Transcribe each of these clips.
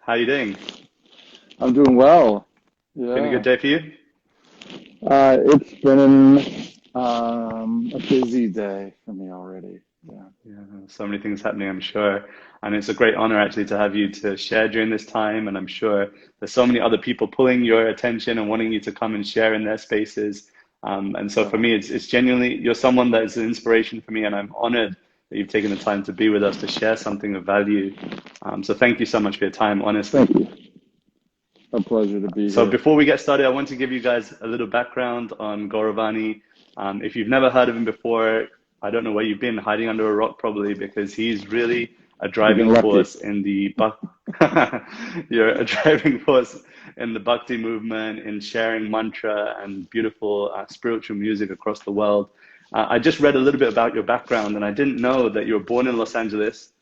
How you doing? I'm doing well. Been a good Yeah. day for you? It's been a busy day for me already. Yeah. Yeah, so many things happening, I'm sure. And it's a great honor actually to have you to share during this time. And I'm sure there's so many other people pulling your attention and wanting you to come and share in their spaces. And so for Uh, me, it's genuinely, you're someone that is an inspiration for me, and I'm honored that you've taken the time to be with us to share something of value. So thank you so much for your time, honestly. Thank you. A pleasure to be So here. before we get started, I want to give you guys a little background on Gaura Vani. If you've never heard of him before, I don't know where you've been, hiding under a rock probably, because he's really a You've been driving lucky. force in the you're a driving force in the Bhakti movement, in sharing mantra and beautiful spiritual music across the world. I just read a little bit about your background, and I didn't know that you were born in Los Angeles,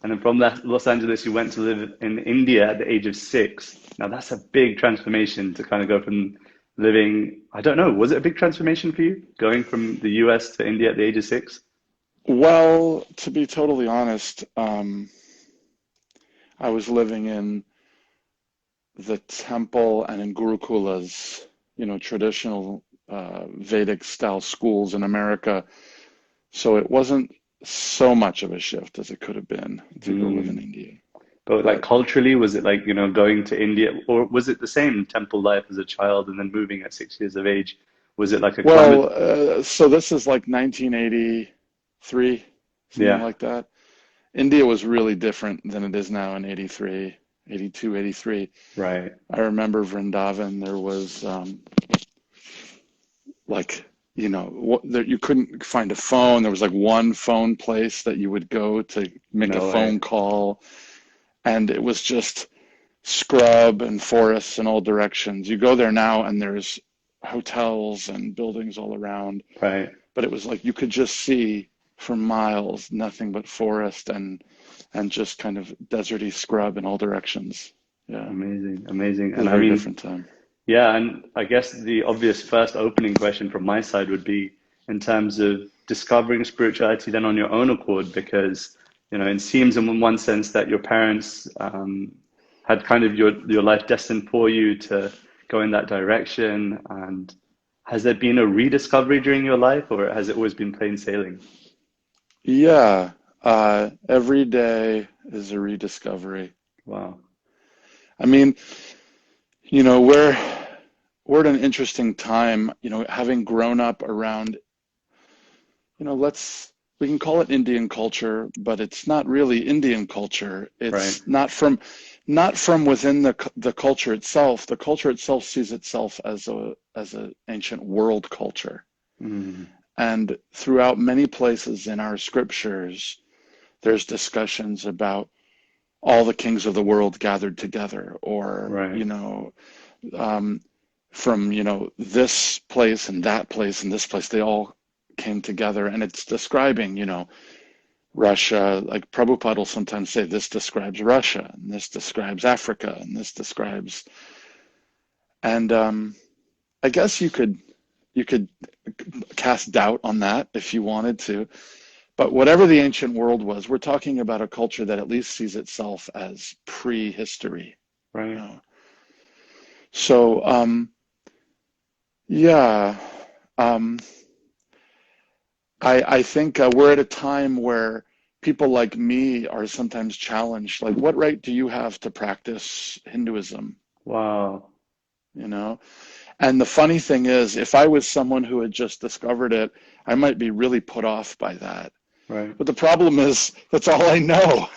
and then from that Los Angeles, you went to live in India at the age of 6. Now that's a big transformation to kind of go from living, I don't know, was it a big transformation for you going from the US to India at the age of 6? Well, to be totally honest, I was living in the temple and in Gurukulas, traditional Vedic style schools in America. So it wasn't so much of a shift as it could have been to go live in Hmm. India. But like But culturally, was it like, going to India, or was it the same temple life as a child and then moving at 6 years of age? Was it like a climate? so this is like 1983, something Yeah, like that. India was really different than it is now in 83, 82, 83. right. I remember Vrindavan, there was like, there, you couldn't find a phone. There was like one phone place that you would go to make a No way. phone call, and it was just scrub and forests in all directions. You go there now and there's hotels and buildings all around, Right. but it was like you could just see for miles nothing but forest and just kind of deserty scrub in all directions. Yeah, Amazing, amazing. it was And a I very mean, different time. yeah, and I guess the obvious first opening question from my side would be in terms of discovering spirituality then on your own accord, because, it seems in one sense that your parents had kind of your life destined for you to go in that direction. And has there been a rediscovery during your life, or has it always been plain sailing? Yeah, every day is a rediscovery. Wow. I mean, you know, we're we're at an interesting time, having grown up around, we can call it Indian culture, but it's not really Indian culture. Right. It's not from within the culture itself. The culture itself sees itself as a ancient world culture. Mm, And throughout many places in our scriptures, there's discussions about all the kings of the world gathered together, or right. um, from this place and that place and this place, they all came together, and it's describing Russia. Like Prabhupada will sometimes say this describes Russia, and this describes Africa, and this describes, and I guess you could cast doubt on that if you wanted to, but whatever the ancient world was, we're talking about a culture that at least sees itself as prehistory, you Right. know. So yeah, um, I think we're at a time where people like me are sometimes challenged. Like, what right do you have to practice Hinduism? Wow. You know? And the funny thing is, if I was someone who had just discovered it, I might be really put off by that. Right. But the problem is, that's all I know.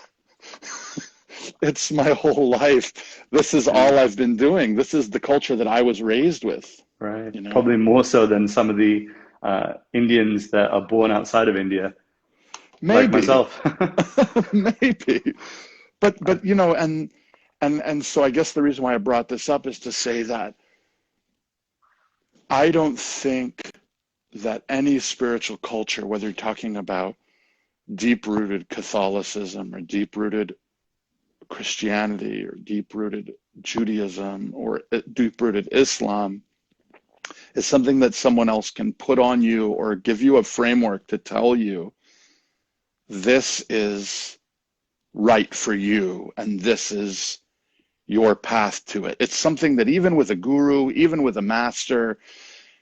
It's my whole life. This is Yeah. all I've been doing. This is the culture that I was raised with, Right. you know? Probably more so than some of the Indians that are born outside of India, like Maybe, myself. maybe. But I, and so I guess the reason why I brought this up is to say that I don't think that any spiritual culture, whether you're talking about deep-rooted Catholicism or deep-rooted Christianity or deep-rooted Judaism or deep-rooted Islam, is something that someone else can put on you or give you a framework to tell you this is right for you and this is your path to it. It's something that even with a guru, even with a master,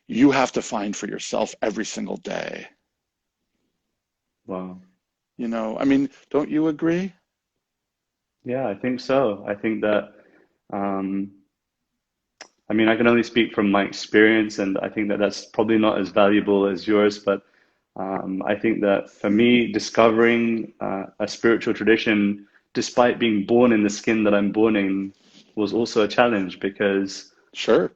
you have to find for yourself every single day. Wow. You know, I mean, don't you agree? Yeah, I think so. I think that, um, I mean, I can only speak from my experience, and I think that that's probably not as valuable as yours, but I think that for me, discovering a spiritual tradition, despite being born in the skin that I'm born in, was also a challenge because Sure.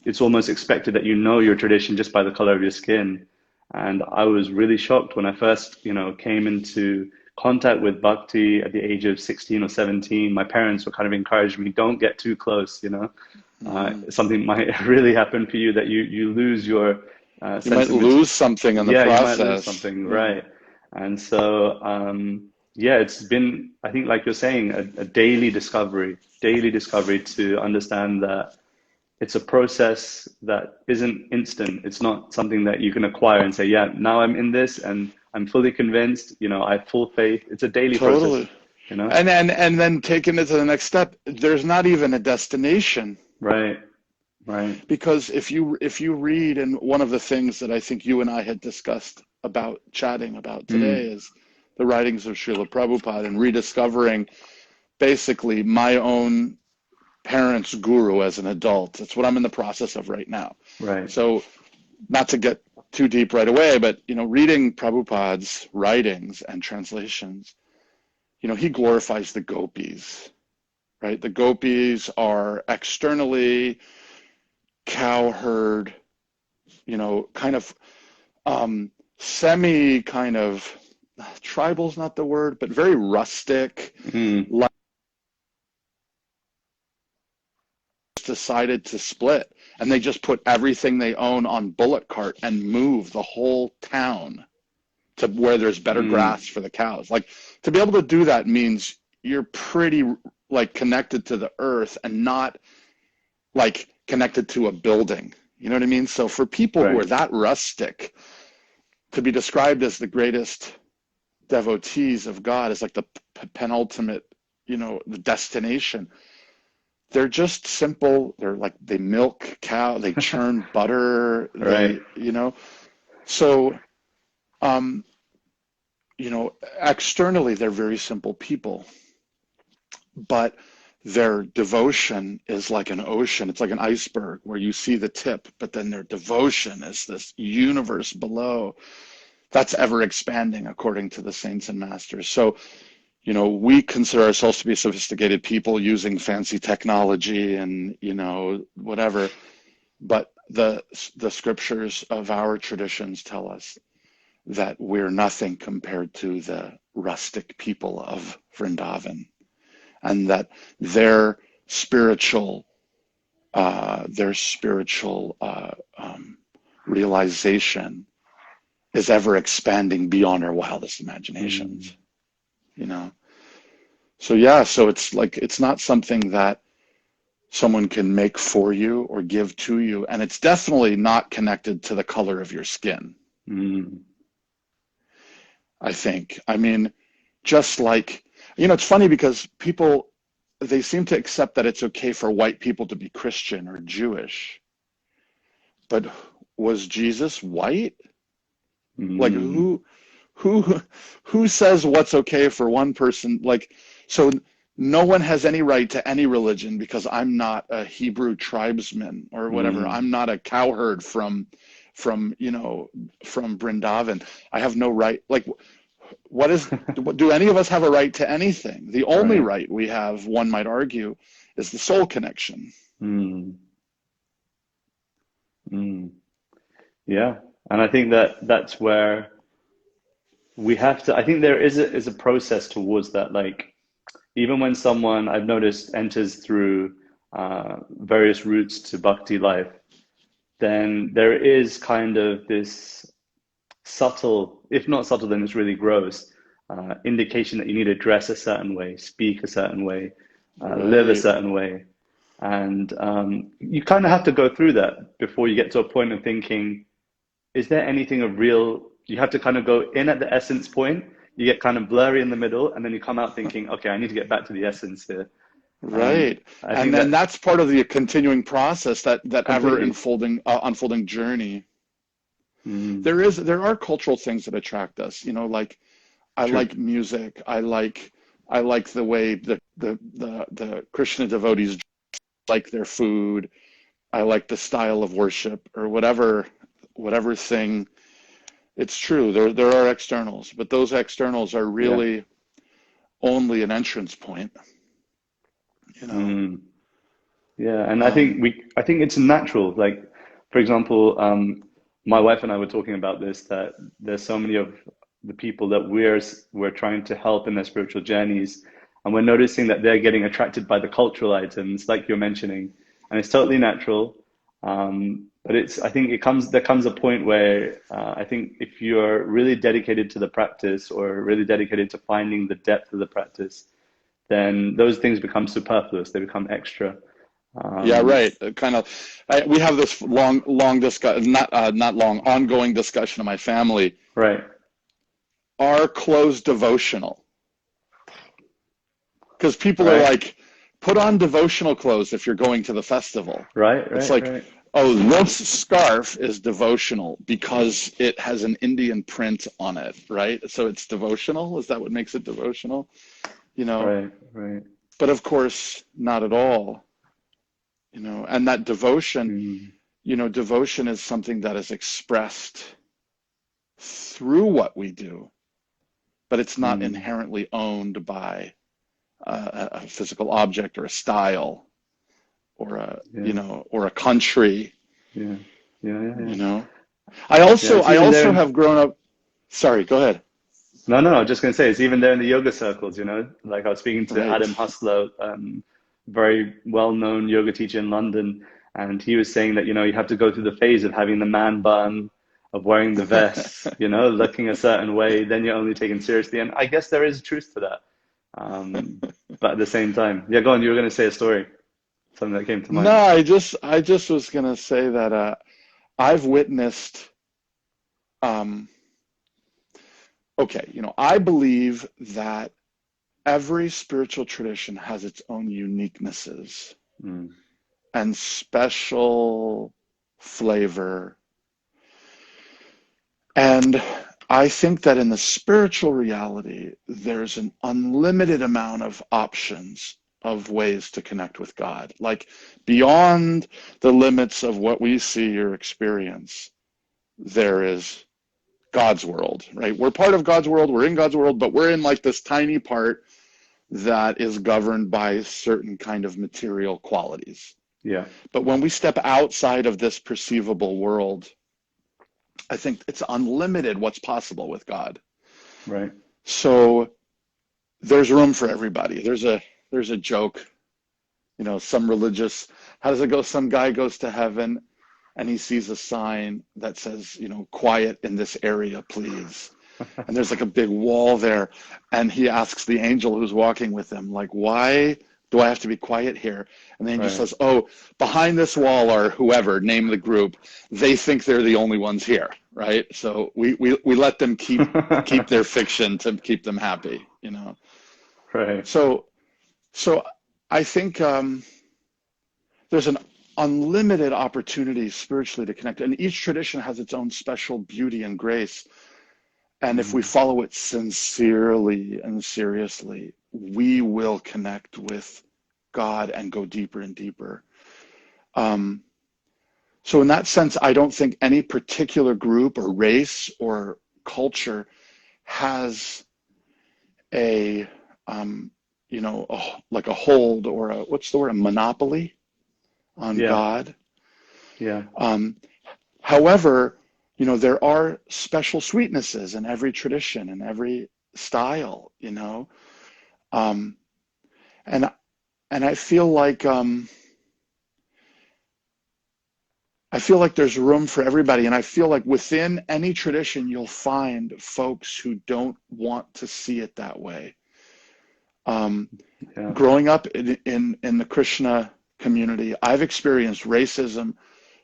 it's almost expected that you know your tradition just by the color of your skin. And I was really shocked when I first, came into contact with Bhakti at the age of 16 or 17. My parents were kind of encouraging me, don't get too close. Mm. Something might really happen for you that you lose your You might sense of lose something in the yeah, you might lose process. something, Yeah. right? And so, yeah, it's been, I think, like you're saying, a daily discovery to understand that it's a process that isn't instant. It's not something that you can acquire and say, yeah, now I'm in this and I'm fully convinced, I have full faith. It's a daily process, Totally. you know? And then taking it to the next step, there's not even a destination. Right, right. Because if you read, and one of the things that I think you and I had discussed about chatting about today Mm, is the writings of Srila Prabhupada and rediscovering basically my own parents' guru as an adult. That's what I'm in the process of right now. right. So not to get too deep right away, but reading Prabhupada's writings and translations, he glorifies the gopis, right? The gopis are externally cowherd, kind of semi kind of tribal's not the word, but very rustic. Mm, Like decided to split, and they just put everything they own on bullock cart and move the whole town to where there's better mm, grass for the cows. Like, to be able to do that means you're pretty like connected to the earth and not like connected to a building. You know what I mean? So for people who are right. that rustic, to be described as the greatest devotees of God is like the penultimate, the destination. They're just simple. They're like, they milk cow, they churn butter, Right. so, um, externally, they're very simple people, but their devotion is like an ocean. It's like an iceberg where you see the tip, but then their devotion is this universe below that's ever expanding according to the saints and masters. So, we consider ourselves to be sophisticated people using fancy technology and, whatever. But the scriptures of our traditions tell us that we're nothing compared to the rustic people of Vrindavan, and that their spiritual realization is ever expanding beyond our wildest Mm, imaginations. You know, so yeah, so it's like it's not something that someone can make for you or give to you, and it's definitely not connected to the color of your skin. mm, I think. I mean, just like, it's funny because people, they seem to accept that it's okay for white people to be Christian or Jewish, but was Jesus white? Like, mm, who who says what's okay for one person? Like, so no one has any right to any religion because I'm not a Hebrew tribesman or whatever. mm, I'm not a cowherd from from Brindavan. I have no right. Like, what is, do any of us have a right to anything? The only right. right we have, one might argue, is the soul connection. Mm, mm. Yeah. And I think that that's where we have to, I think there is a process towards that. Like, even when someone I've noticed enters through various routes to bhakti life, then there is kind of this subtle, if not subtle, then it's really gross indication that you need to dress a certain way, speak a certain way, live a Right. certain way. And you kind of have to go through that before you get to a point of thinking, is there anything of real? You have to kind of go in at the essence point. You get kind of blurry in the middle, and then you come out thinking, okay, I need to get back to the essence here. Right. I And think then that that's part of the continuing process, that ever completely. unfolding journey. Mm, There are cultural things that attract us, like I true. like music. I like the way the Krishna devotees like their food. I like the style of worship or whatever thing. It's true. There are externals, but those externals are Yeah. really only an entrance point, you know. Mm. Yeah, and Um, I think it's natural. Like, for example, my wife and I were talking about this, that there's so many of the people that we're trying to help in their spiritual journeys, and we're noticing that they're getting attracted by the cultural items, like you're mentioning, and it's totally natural. But it's I think there comes a point where I think if you're really dedicated to the practice or really dedicated to finding the depth of the practice, then those things become superfluous. They become extra. yeah, Um, right. We have this long discuss, not long, ongoing discussion in my family. right, Are clothes devotional? Because people are right, like, put on devotional clothes if you're going to the festival. right, It's right, like, right. oh, this scarf is devotional because it has an Indian print on it, right? So it's devotional. Is that what makes it devotional? You know, Right, right. but of course, not at all. And that devotion, Mm, devotion is something that is expressed through what we do, but it's not mm. inherently owned by a physical object or a style or Yeah, or a country. yeah, yeah, yeah, yeah. You know, I Yeah, also it's I even there also in, have grown up. Sorry, go ahead. no, no, no, I was just gonna say it's even there in the yoga circles, Like I was speaking to Right. Adam Huslow, very well-known yoga teacher in London, and he was saying that, you have to go through the phase of having the man bun, of wearing the vest, looking a certain way, then you're only taken seriously. And I guess there is truth to that. But at the same time, yeah, go on, you were gonna say a story, something that came to No, mind. I just was gonna say that I've witnessed. Um, okay, I believe that every spiritual tradition has its own uniquenesses Mm, and special flavor. And I think that in the spiritual reality, there's an unlimited amount of options of ways to connect with God, like beyond the limits of what we see or experience. There is God's world, right? We're part of God's world, we're in God's world, but we're in like this tiny part that is governed by certain kind of material qualities. yeah, But when we step outside of this perceivable world, I think it's unlimited what's possible with God. right. So there's room for everybody. There's a joke, some religious, how does it go? Some guy goes to heaven and he sees a sign that says, quiet in this area, please. And there's like a big wall there. And he asks the angel who's walking with him, like, why do I have to be quiet here? And the angel Right. says, oh, behind this wall are whoever, name the group. They think they're the only ones here, right? So we let them keep their fiction to keep them happy. Right. So so I think there's an unlimited opportunity spiritually to connect, and each tradition has its own special beauty and grace. And if we Mm, follow it sincerely and seriously, we will connect with God and go deeper and deeper. Um, so in that sense, I don't think any particular group or race or culture has a, like a hold or what's the word, a monopoly on yeah, God. yeah. Um, However, there are special sweetnesses in every tradition and every style. Um, and and I feel like there's room for everybody, and I feel like within any tradition you'll find folks who don't want to see it that way. Um, Yeah. Growing up in the Krishna community, I've experienced racism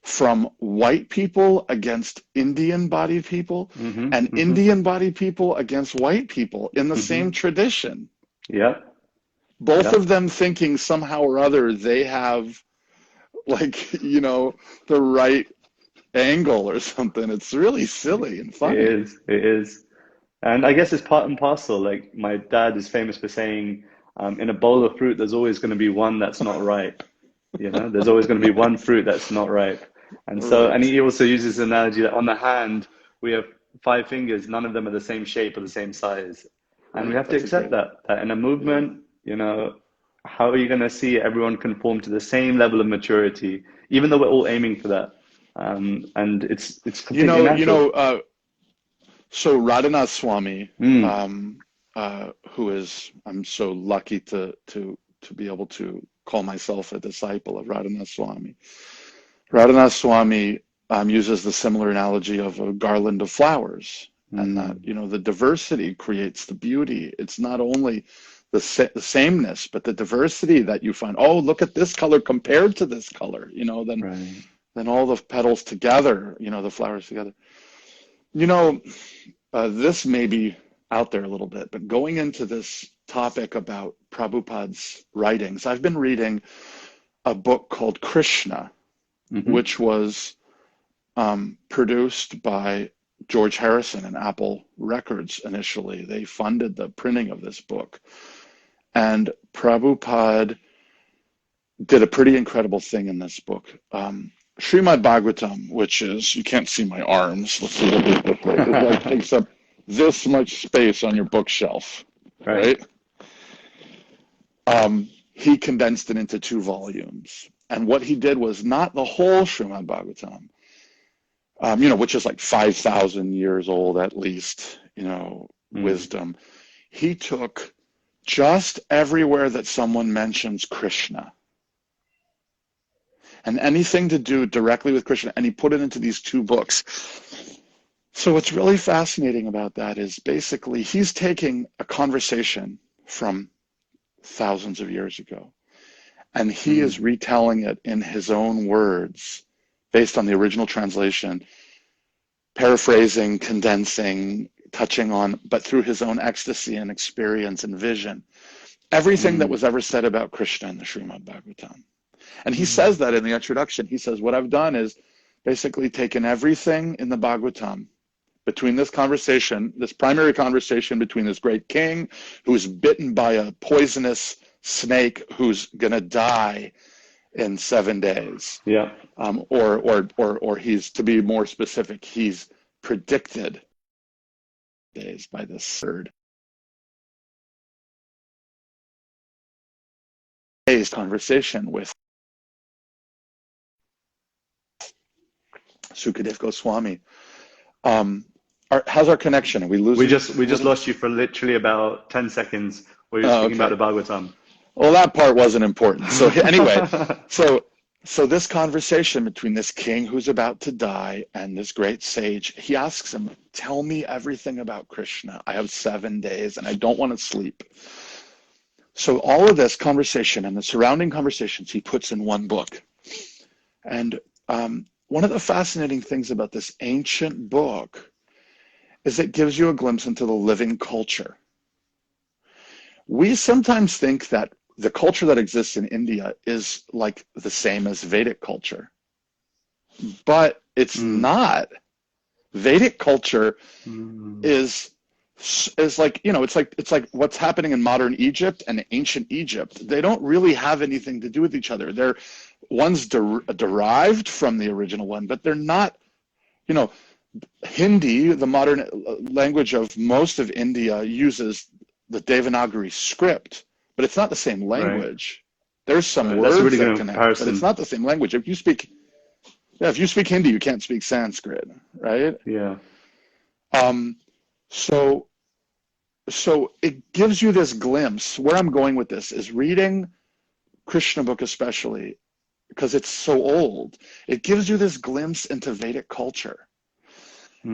from white people against Indian bodied people Mm-hmm. and Mm-hmm. Indian bodied people against white people in the same Mm-hmm. tradition. Yeah. both Yeah, of them thinking somehow or other they have like, the right angle or something. It's really silly and it funny. is. It is. And I guess it's part and parcel. Like my dad is famous for saying, in a bowl of fruit, there's always going to be one that's not ripe. You know, there's always going to be one fruit that's not ripe. And so, and Right. he also uses the analogy that on the hand, we have five fingers, none of them are the same shape or the same size. And we Right. have to That's a accept great, that in a yeah. movement, how are you going to see everyone conform to the same level of maturity, even though we're all aiming for that? And it's You completely know, you natural. know, uh, so Radhanath Swami, Mm, who is, I'm so lucky to be able to call myself a disciple of Radhanath Swami. Radhanath Swami uses the similar analogy of a garland of flowers, and that, mm, the diversity creates the beauty. It's not only the sameness, but the diversity that you find. Oh, look at this color compared to this color, right. then all the petals together, the flowers together. You know, this may be out there a little bit, but going into this topic about Prabhupada's writings, I've been reading a book called Krishna, Hmm. which was produced by George Harrison and Apple Records initially. They funded the printing of this book. And Prabhupada did a pretty incredible thing in this book. Srimad Bhagavatam, which is, you can't see my arms, let's see what this book is. It like takes up this much space on your bookshelf, Right. right? He condensed it into 2 volumes. And what he did was not the whole Srimad Bhagavatam, which is like 5,000 years old at least, Mm, wisdom. He took just everywhere that someone mentions Krishna and anything to do directly with Krishna, and he put it into these 2 books. So what's really fascinating about that is basically he's taking a conversation from thousands of years ago, and he is mm, retelling it in his own words based on the original translation, paraphrasing, condensing, touching on, but through his own ecstasy and experience and vision, everything that was mm, ever said about Krishna in the Srimad Bhagavatam. And he says mm, that in the introduction. He says, what I've done is basically taken everything in the Bhagavatam between this conversation, this primary conversation between this great king who's bitten by a poisonous snake who's going to die in 7 days. yeah. Or he's, to be more specific, he's predicted days by this third day's conversation with Sukadev Goswami. How's our connection? Are we We losing just a we just little? lost you for literally about 10 seconds where you were Oh, speaking about okay. the Bhagavatam. Well, that part wasn't important. So anyway, so so this conversation between this king who's about to die and this great sage, he asks him, "Tell me everything about Krishna. I have 7 days and I don't want to sleep." So all of this conversation and the surrounding conversations he puts in one book. And one of the fascinating things about this ancient book is it gives you a glimpse into the living culture. We sometimes think that the culture that exists in India is like the same as Vedic culture, but it's Mm, not. Vedic culture mm, is is like, it's like what's happening in modern Egypt and ancient Egypt. They don't really have anything to do with each other. They're one's derived from the original one, but they're not, you know, Hindi, the modern language of most of India, uses the Devanagari script, but it's not the same right, language. There's some right. That's a words really that good connect, but it's comparison. not the same language. If you speak Hindi, you can't speak Sanskrit, right? Yeah. Um, so so it gives you this glimpse. Where I'm going with this is reading Krishna book, especially because it's so old. It gives you this glimpse into Vedic culture.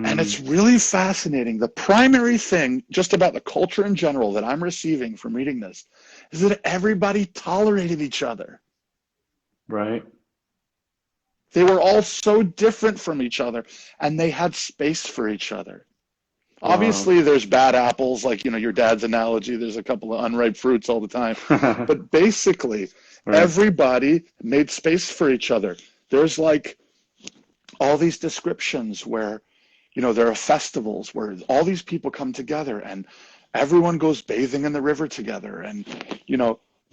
And it's Mm, really fascinating. The primary thing just about the culture in general that I'm receiving from reading this is that everybody tolerated each other. right. They were all so different from each other, and they had space for each other. Wow. Obviously, there's bad apples, like, your dad's analogy. There's a couple of unripe fruits all the time. But basically, Right. everybody made space for each other. There's like all these descriptions where, there are festivals where all these people come together and everyone goes bathing in the river together. And,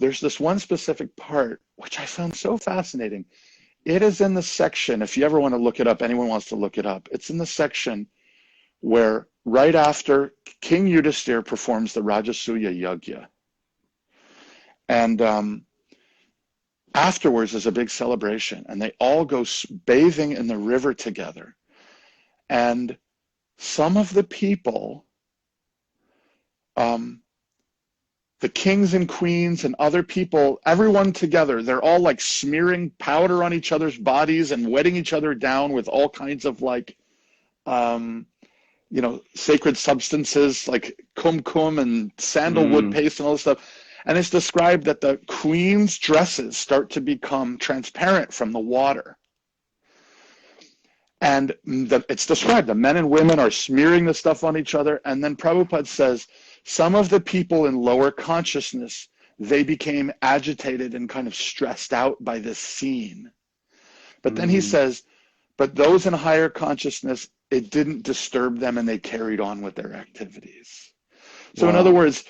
there's this one specific part, which I found so fascinating. It is in the section, if you ever want to look it up, anyone wants to look it up, it's in the section where right after King Yudhisthira performs the Rajasuya Yagya. And afterwards is a big celebration, and they all go bathing in the river together. And some of the people, the kings and queens and other people, everyone together, they're all like smearing powder on each other's bodies and wetting each other down with all kinds of like, sacred substances like kumkum and sandalwood Mm. paste and all this stuff. And it's described that the queen's dresses start to become transparent from the water. And it's described, the men and women are smearing the stuff on each other. And then Prabhupada says, some of the people in lower consciousness, they became agitated and kind of stressed out by this scene. But then he Mm. says, but those in higher consciousness, it didn't disturb them and they carried on with their activities. So in other Wow. words,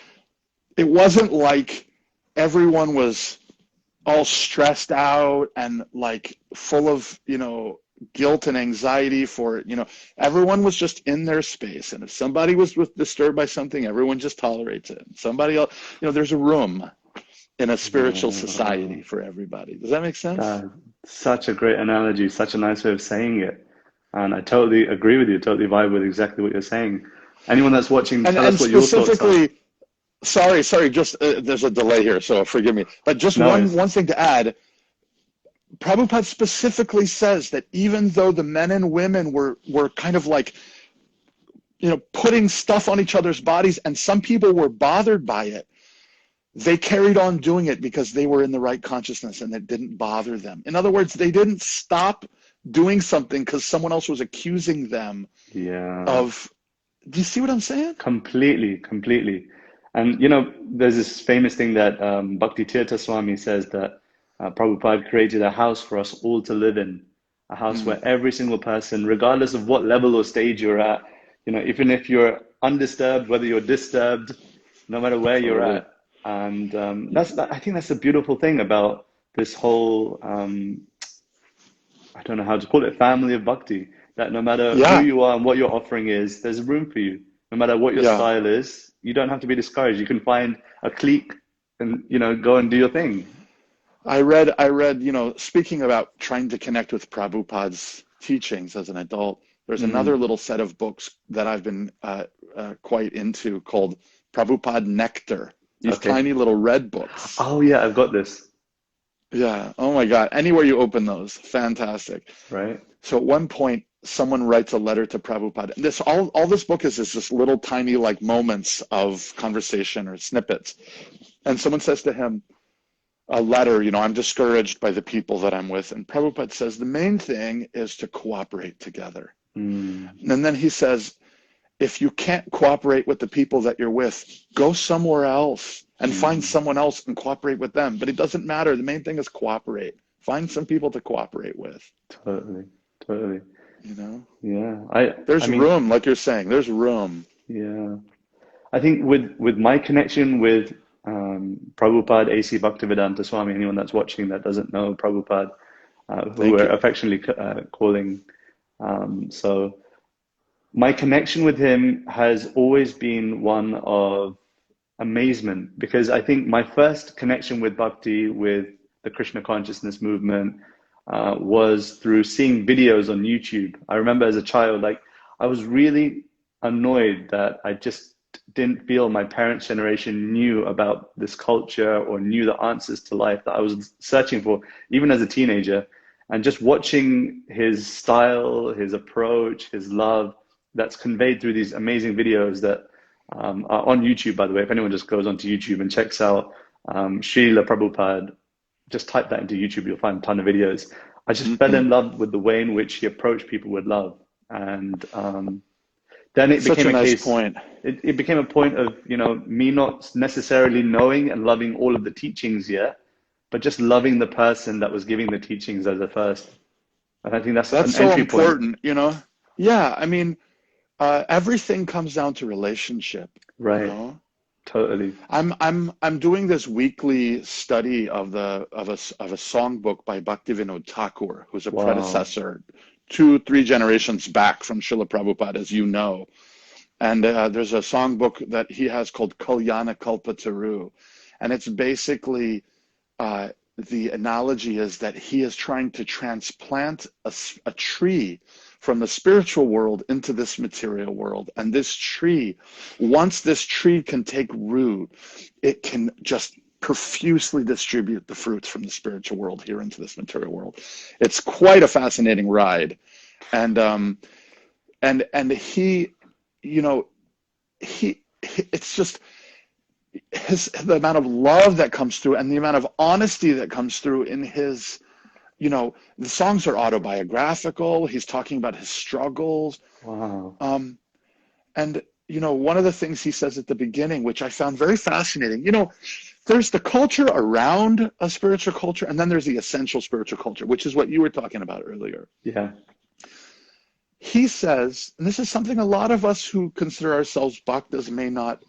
it wasn't like everyone was all stressed out and like full of, guilt and anxiety for, everyone was just in their space. And if somebody was disturbed by something, everyone just tolerates it. Somebody else, there's a room in a spiritual society Wow. for everybody. Does that make sense? That, such a great analogy, such a nice way of saying it. And I totally agree with you, totally vibe with exactly what you're saying. Anyone that's watching, And tell and us what your thoughts are. specifically, sorry, just there's a delay here, so forgive me. But just No one worries. one thing to add, Prabhupada specifically says that even though the men and women were kind of like, putting stuff on each other's bodies, and some people were bothered by it, they carried on doing it because they were in the right consciousness and it didn't bother them. In other words, they didn't stop doing something because someone else was accusing them Yeah, of. Do you see what I'm saying? completely, completely. And there's this famous thing that Bhakti Tirtha Swami says that Prabhupada created a house for us all to live in, a house Mm, where every single person, regardless of what level or stage you're at, even if you're undisturbed, whether you're disturbed, no matter where you're totally. at. And I think that's the beautiful thing about this whole I don't know how to call it, family of bhakti, that no matter who Yeah, you are and what your offering is, there's room for you. No matter what your yeah. style is, you don't have to be discouraged. You can find a clique and, go and do your thing. I read, speaking about trying to connect with Prabhupada's teachings as an adult, there's another Mm, little set of books that I've been quite into called Prabhupada Nectar. These okay. tiny little red books. Oh, yeah, I've got this, Yeah. Oh my God. Anywhere you open those, fantastic. right? So at one point, someone writes a letter to Prabhupada. This all this book is just little tiny like moments of conversation or snippets. And someone says to him, a letter, I'm discouraged by the people that I'm with. And Prabhupada says the main thing is to cooperate together. Mm, And then he says, if you can't cooperate with the people that you're with, go somewhere else and find mm, someone else and cooperate with them. But it doesn't matter. The main thing is cooperate. Find some people to cooperate with, totally, totally. you know? Yeah. I There's mean, room, like you're saying, there's room. yeah. I think with my connection with Prabhupada, A.C. Bhaktivedanta Swami, anyone that's watching that doesn't know Prabhupada, who Thank we're you. affectionately calling. So my connection with him has always been one of amazement because I think my first connection with Bhakti, with the Krishna consciousness movement, was through seeing videos on YouTube. I remember as a child, like I was really annoyed that I just didn't feel my parents' generation knew about this culture or knew the answers to life that I was searching for, even as a teenager. And just watching his style, his approach, his love that's conveyed through these amazing videos that are on YouTube, by the way. If anyone just goes onto YouTube and checks out Srila Prabhupada, just type that into YouTube, you'll find a ton of videos. I just fell Hmm. in love with the way in which he approached people with love. And then it That's such became a a nice case, point. it became a point of, me not necessarily knowing and loving all of the teachings yet, but just loving the person that was giving the teachings as a first. And I think that's That's an so entry point. important, Yeah, I mean, everything comes down to relationship, you Right. know. Totally. I'm doing this weekly study of a songbook by Bhaktivinoda Thakur, who's a Wow. predecessor 2, 3 generations back from Srila Prabhupada, as you know. And there's a songbook that he has called Kalyana Kalpataru, and it's basically uh, the analogy is that he is trying to transplant a tree from the spiritual world into this material world. And this tree, once this tree can take root, it can just profusely distribute the fruits from the spiritual world here into this material world. It's quite a fascinating ride. And he, you know, it's just the amount of love that comes through and the amount of honesty that comes through in his, the songs are autobiographical. He's talking about his struggles. Wow. Um, and, one of the things he says at the beginning, which I found very fascinating, there's the culture around a spiritual culture, and then there's the essential spiritual culture, which is what you were talking about earlier. Yeah. He says, and this is something a lot of us who consider ourselves bhaktas may not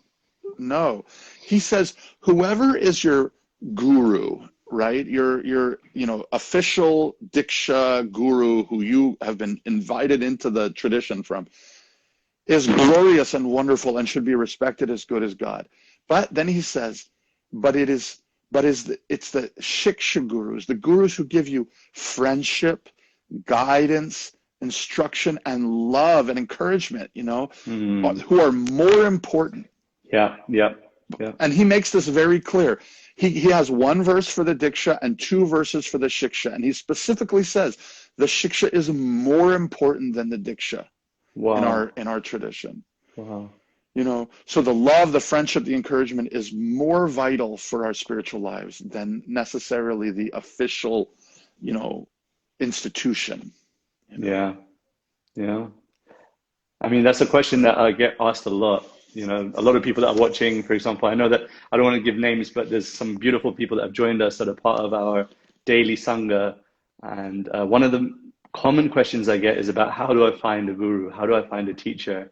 know. He says, whoever is your guru, right? Your official diksha guru who you have been invited into the tradition from is glorious and wonderful and should be respected as good as God. But then he says, it's the shiksha gurus, the gurus who give you friendship, guidance, instruction, and love and encouragement, Mm. who are more important. Yeah. Yeah. Yeah. And he makes this very clear. He has one verse for the diksha and 2 verses for the shiksha. And he specifically says the shiksha is more important than the diksha Wow. in our tradition. Wow. So the love, the friendship, the encouragement is more vital for our spiritual lives than necessarily the official, institution. Yeah. Yeah. I mean, that's a question that I get asked a lot. A lot of people that are watching, for example, I know that I don't want to give names, but there's some beautiful people that have joined us that are part of our daily sangha. And one of the common questions I get is about how do I find a guru? How do I find a teacher?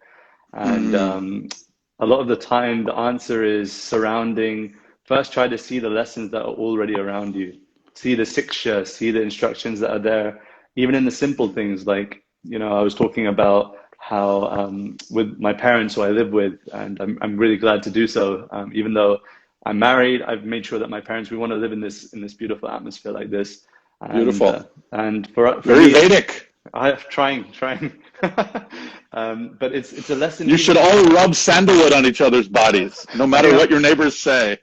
And Mm, a lot of the time, the answer is surrounding. First, try to see the lessons that are already around you. See the siksha, see the instructions that are there, even in the simple things like, I was talking about how with my parents who I live with, and I'm really glad to do so. Even though I'm married, I've made sure that my parents, we want to live in this beautiful atmosphere like this. And beautiful. for Very me, it's Vedic. I'm trying. But it's a lesson You should even. all rub sandalwood on each other's bodies, no I matter think what your neighbors say.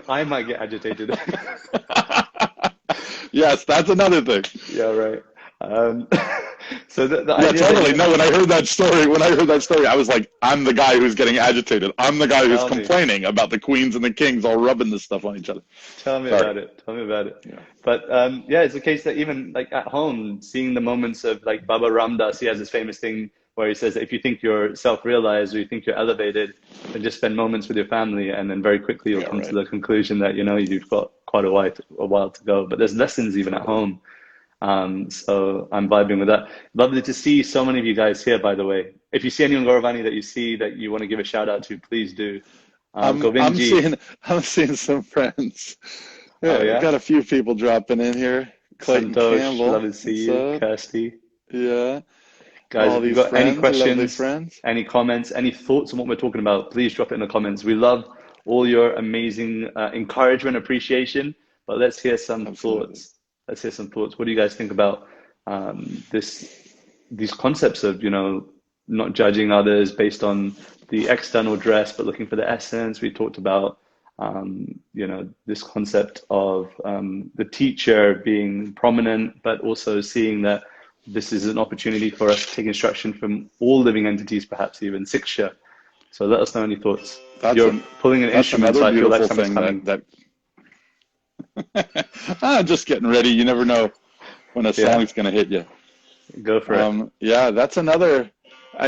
I might get agitated. Yes, that's another thing. Yeah, right. Um, so the Yeah, idea that totally. No, when I heard that story, I was like, I'm the guy who's getting agitated. I'm the guy who's tell me. complaining about the queens and the kings all rubbing this stuff on each other. Tell me Sorry. about it. Tell me about it. Yeah. But yeah, it's a case that even like at home, seeing the moments of like Baba Ramdas, he has this famous thing where he says that if you think you're self-realized or you think you're elevated, then just spend moments with your family, and then very quickly you'll Yeah, come to right. the conclusion that you've got quite a while to go. But there's lessons even at home. So I'm vibing with that. Lovely to see so many of you guys here, by the way. If you see anyone Gaura Vani that you see that you want to give a shout out to, please do. I'm I'm Govindji, seeing I'm seeing some friends. oh Yeah, yeah. got a few people dropping in here. Clayton Santosh, Campbell, love to see what's you. up? Kirsty. Yeah, Guys, all if you've these got any friends, lovely questions, friends. any comments, any thoughts on what we're talking about, please drop it in the comments. We love all your amazing encouragement, appreciation, but let's hear some Absolutely. thoughts. Let's hear some thoughts. What do you guys think about these concepts of, not judging others based on the external dress, but looking for the essence? We talked about, this concept of the teacher being prominent, but also seeing that this is an opportunity for us to take instruction from all living entities, perhaps even Siksha. So let us know any thoughts. That's You're an pulling an that's instrument, another so I feel like beautiful something's thing coming. that just getting ready. You never know when a Yeah, song's gonna hit you. go for it. Yeah, that's another.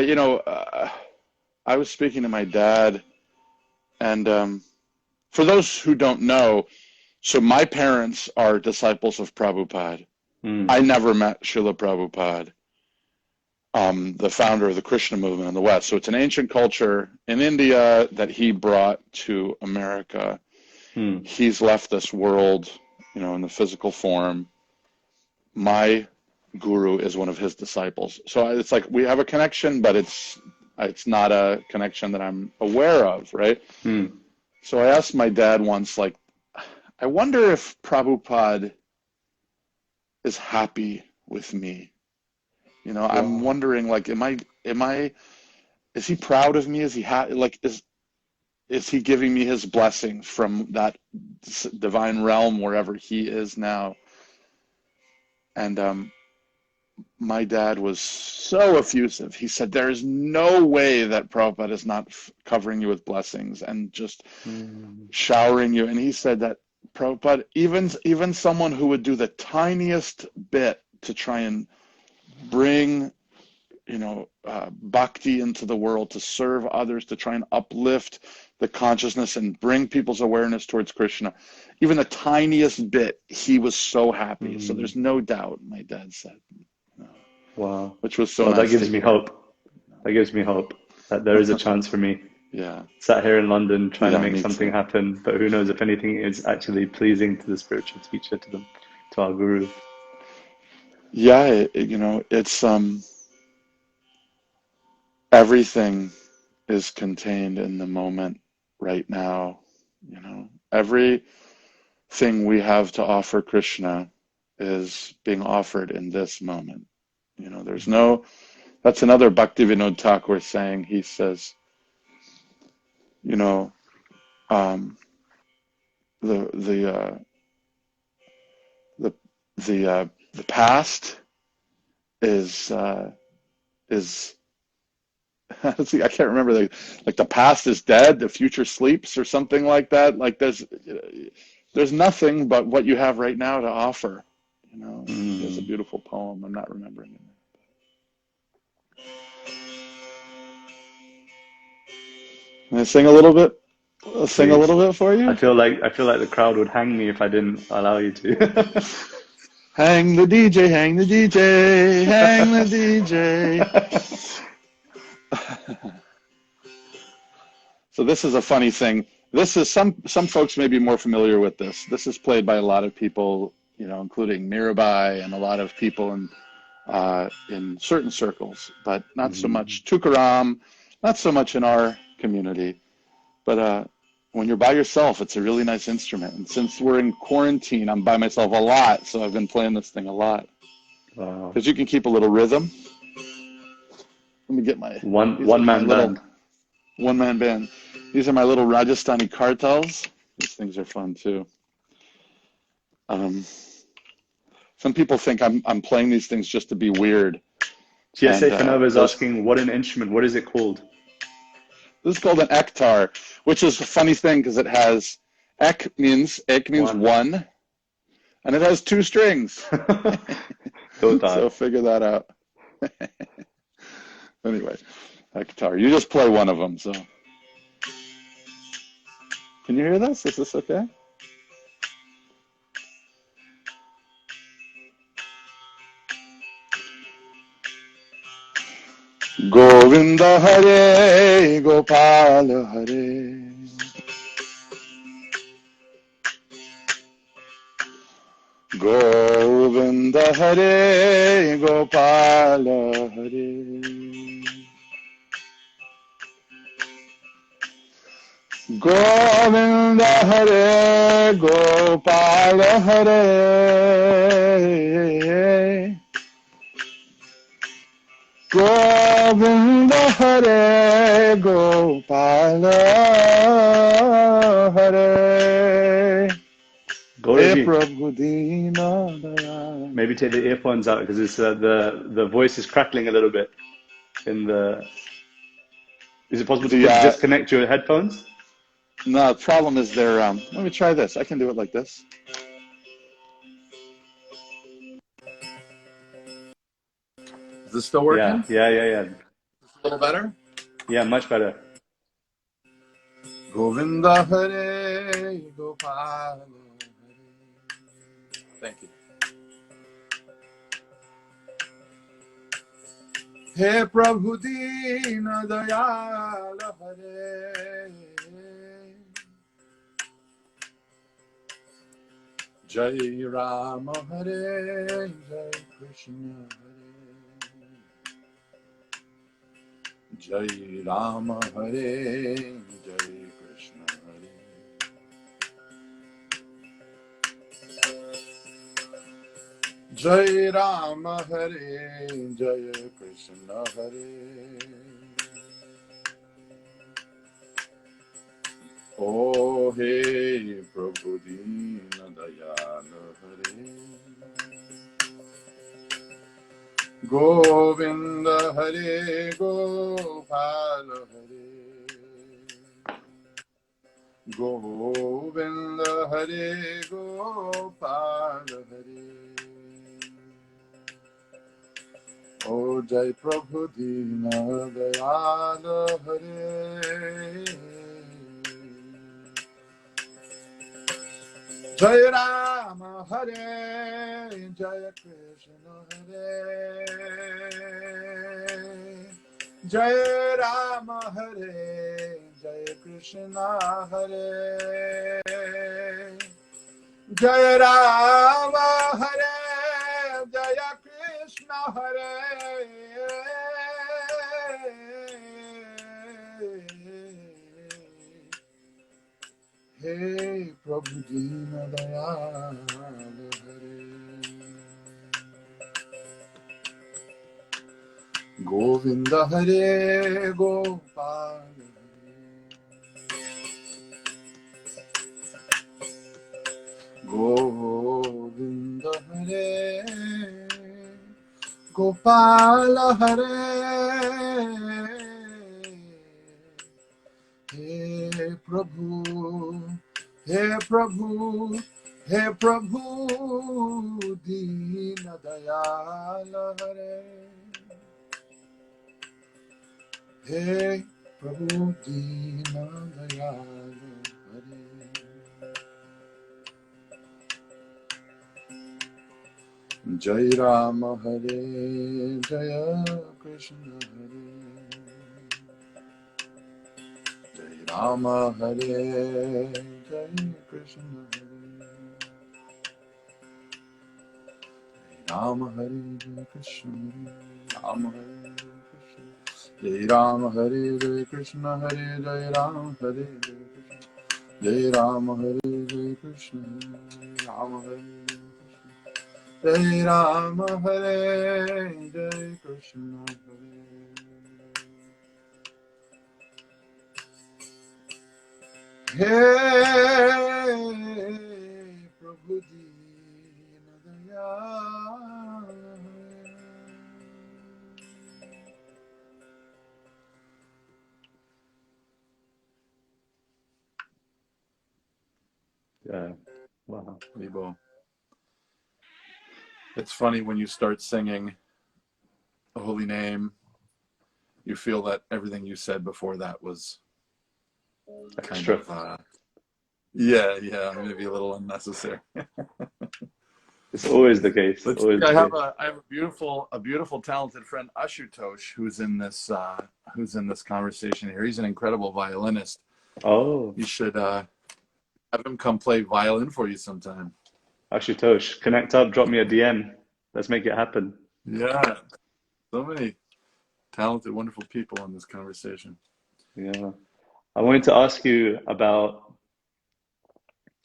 You know, I was speaking to my dad, and for those who don't know, so my parents are disciples of Prabhupada. Mm. I never met Srila Prabhupada, the founder of the Krishna movement in the West. So it's an ancient culture in India that he brought to America. Mm. He's left this world, in the physical form. My guru is one of his disciples. So it's like we have a connection, but it's not a connection that I'm aware of, right? Mm. So I asked my dad once, like, I wonder if Prabhupada is happy with me. I'm Wow. wondering, like, is he proud of me? Is he like, is he giving me his blessings from that divine realm wherever he is now? And my dad was so effusive. He said, there is no way that Prabhupada is not covering you with blessings and just Mm. showering you. And he said that Prabhupada, even someone who would do the tiniest bit to try and bring, bhakti into the world, to serve others, to try and uplift the consciousness and bring people's awareness towards Krishna, even the tiniest bit, he was so happy. So Mm. there's no doubt, my dad said, Wow. which was so Well, that nice to gives me hear. hope. That gives me hope that there is a chance for me. Yeah, Sat here in London trying to yeah, make me something too. happen, but who knows if anything is actually pleasing to the spiritual teacher, to our guru. Yeah, it's everything is contained in the moment right now. Everything we have to offer Krishna is being offered in this moment. There's no, that's another Bhaktivinoda Thakur saying. He says, you know, um, the the uh, the the past is see, I can't remember, like the past is dead, the future sleeps, or something like that. Like there's nothing but what you have right now to offer. There's a Mm. beautiful poem. I'm not remembering it. Can I sing a little bit? Sing a Please. little bit for I you? feel like the crowd would hang me if I didn't allow you to. Hang the DJ, hang the DJ, hang the DJ. So this is a funny thing. This is some folks may be more familiar with this. This is played by a lot of people, including Mirabai and a lot of people in certain circles, but not so Mm. much Tukaram, not so much in our community. But when you're by yourself, it's a really nice instrument. And since we're in quarantine, I'm by myself a lot, so I've been playing this thing a lot. Wow. Because you can keep a little rhythm. Let me get One these are one my man little band. one-man band. These are my little Rajasthani kartals. These things are fun too. Um, some people think I'm playing these things just to be weird. GSA And Fanova is those asking, what an instrument, what is it called? this is called an ektar, which is a funny thing because ek means One. one, and it has two strings. Total. So figure that out. Anyway, ektar. You just play one of them. So can you hear this? Is this okay? Govinda Hare Gopala Hare Govinda Hare Gopala Hare Govinda Hare Gopala Hare Govinda Hare Gopala Hare Gaura He Ji, Prabhu Dina Dayan. maybe take the earphones out because it's the voice is crackling a little bit in the. Is it possible to The disconnect your headphones? no, the problem is they're let me try this. I can do it like this. Is this still Yeah, working? yeah, yeah, yeah. A little better? Yeah, much better. Govinda Hare Gopala Hare. Thank you. He Prabhu Dina Dayala Hare. Jai Rama Hare, Jai Krishna Hare. Jai Rama Hare, Jai Krishna Hare. Jai Rama Hare, Jai Krishna Hare. Oh hey Prabhu Dina Dayala Hare. Govinda Hare Gopala Hare. Govinda Hare Gopala Hare. O Jai Prabhu Dina Dayala Hare. Jai Rama Hare, Jai Krishna Hare. Jai Rama Hare, Jai Krishna Hare. Jai Rama Hare, Jai Krishna Hare. Hey Prabhu Dina Dayala Hare. Govinda Hare Gopala Hare. Govinda Hare Gopala Hare. Hey Prabhu, Hey Prabhu, Hey Prabhu, Dina Dayala Hare. Hey Prabhu, Dina Dayala Hare. Jai Rama Hare, Jaya Krishna Hare. Jai Rama Hare, Jai Krishna Hare. Jai Rama Hare, Jai Krishna Hare. Rama Hare, Jai Rama Hare, Jai Krishna Hare. Jai Rama Hare, Jai Rama Hare, Jai Krishna Hare. Rama Hare, Jai Rama Hare, Jai Krishna Hare. Hey Prabhu Dina Dayala. Yeah. Wow. Libo. It's funny when you start singing a holy name, you feel that everything you said before that was kind Extra. of, yeah, maybe a little unnecessary. It's always the case. Let's see. Always I the have case. a beautiful, talented friend, Ashutosh, who's in this conversation here. He's an incredible violinist. Oh, You should have him come play violin for you sometime. Ashutosh, connect up, drop me a DM. Let's make it happen. Yeah, so many talented, wonderful people in this conversation. Yeah. I wanted to ask you about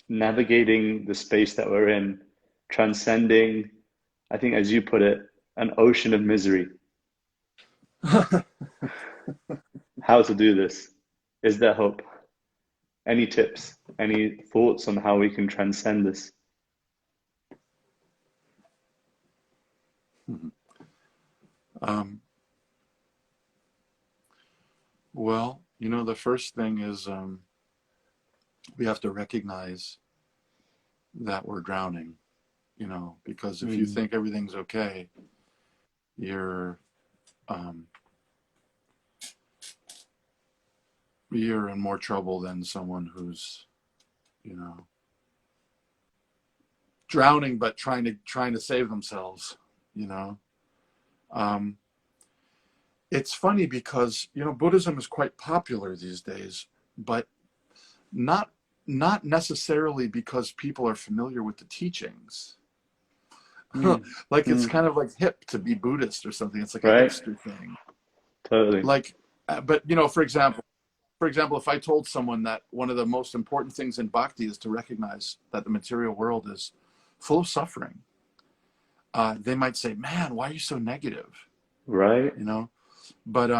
navigating the space that we're in, transcending, I think, as you put it, an ocean of misery. How to do this? Is there hope? Any tips? Any thoughts on how we can transcend this? Um, well, the first thing is we have to recognize that we're drowning, because if you Mm, think everything's okay, you're um, you're in more trouble than someone who's, drowning but trying to save themselves. You know, um, it's funny because Buddhism is quite popular these days, but not not necessarily because people are familiar with the teachings. Mm, Like it's mm, kind of like hip to be Buddhist or something. It's like a right? hipster thing. Totally. Like, but for example, if I told someone that one of the most important things in bhakti is to recognize that the material world is full of suffering, they might say, "Man, why are you so negative?" Right? You know. But